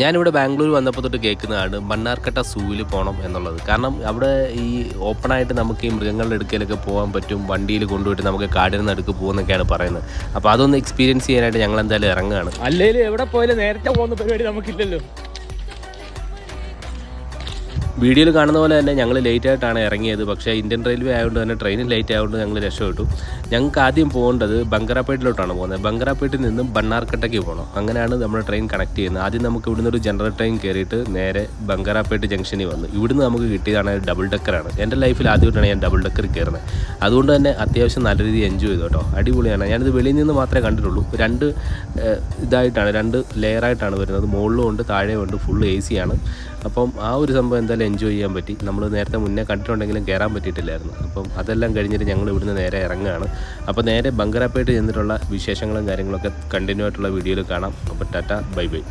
ഞാനിവിടെ ബാംഗ്ലൂർ വന്നപ്പോൾ തൊട്ട് കേൾക്കുന്നതാണ് മണ്ണാർക്കട്ട സൂവിൽ പോകണം എന്നുള്ളത്. കാരണം അവിടെ ഈ ഓപ്പണായിട്ട് നമുക്ക് ഈ മൃഗങ്ങളുടെ അടുക്കലൊക്കെ പോകാൻ പറ്റും, വണ്ടിയിൽ കൊണ്ടുപോയിട്ട് നമുക്ക് കാടിന് നടുക്ക് പോകുന്നൊക്കെയാണ് പറയുന്നത്. അപ്പോൾ അതൊന്ന് എക്സ്പീരിയൻസ് ചെയ്യാനായിട്ട് ഞങ്ങൾ എന്തായാലും ഇറങ്ങുകയാണ്. അല്ലെങ്കിൽ എവിടെ പോയാലും നേരത്തെ പോകുന്ന പരിപാടി നമുക്കില്ലല്ലോ. വീഡിയോയിൽ കാണുന്ന പോലെ തന്നെ ഞങ്ങൾ ലേറ്റായിട്ടാണ് ഇറങ്ങിയത്. പക്ഷേ ഇന്ത്യൻ റെയിൽവേ ആയതുകൊണ്ട് തന്നെ ട്രെയിനിൽ ലേറ്റ് ആയതുകൊണ്ട് ഞങ്ങൾ രക്ഷപ്പെട്ടു. ഞങ്ങൾക്ക് ആദ്യം പോകേണ്ടത് ബങ്കറാപ്പേട്ടിലോട്ടാണ് പോകുന്നത്. ബങ്കറാപ്പേട്ടിൽ നിന്നും ബണ്ണാർക്കട്ടയ്ക്ക് പോകണം. അങ്ങനെയാണ് നമ്മൾ ട്രെയിൻ കണക്ട് ചെയ്യുന്നത്. ആദ്യം നമുക്ക് ഇവിടുന്ന് ഒരു ജനറൽ ട്രെയിൻ കയറിയിട്ട് നേരെ ബങ്കറാപ്പേട്ട് ജംഗ്ഷനിൽ വന്നു. ഇവിടുന്ന് നമുക്ക് കിട്ടിയതാണ് ഡബിൾ ഡെക്കറാണ്. എൻ്റെ ലൈഫിൽ ആദ്യമായിട്ടാണ് ഞാൻ ഡബിൾ ഡെക്കർ കയറുന്നത്. അതുകൊണ്ട് തന്നെ അത്യാവശ്യം നല്ല രീതിയിൽ എൻജോയ് ചെയ്തു കേട്ടോ. അടിപൊളിയാണ്. ഞാനിത് വെളിയിൽ നിന്ന് മാത്രമേ കണ്ടിട്ടുള്ളൂ. രണ്ട് ലെയറായിട്ടാണ് വരുന്നത്. മുകളിലും ഉണ്ട് താഴെയും ഉണ്ട്. ഫുൾ AC ആണ്. അപ്പം ആ ഒരു സംഭവം എന്തായാലും എൻജോയ് ചെയ്യാൻ പറ്റി. നമ്മൾ നേരത്തെ മുന്നേ കണ്ടിട്ടുണ്ടെങ്കിലും കയറാൻ പറ്റിയിട്ടില്ലായിരുന്നു. അപ്പം അതെല്ലാം കഴിഞ്ഞിട്ട് ഞങ്ങൾ ഇവിടുന്ന് നേരെ ഇറങ്ങുകയാണ്. അപ്പോൾ നേരെ ബങ്കറാപ്പേട്ട് ചെന്നിട്ടുള്ള വിശേഷങ്ങളും കാര്യങ്ങളൊക്കെ കണ്ടിന്യൂ ആയിട്ടുള്ള വീഡിയോയിൽ കാണാം. അപ്പോൾ ടാറ്റ, ബൈ ബൈ.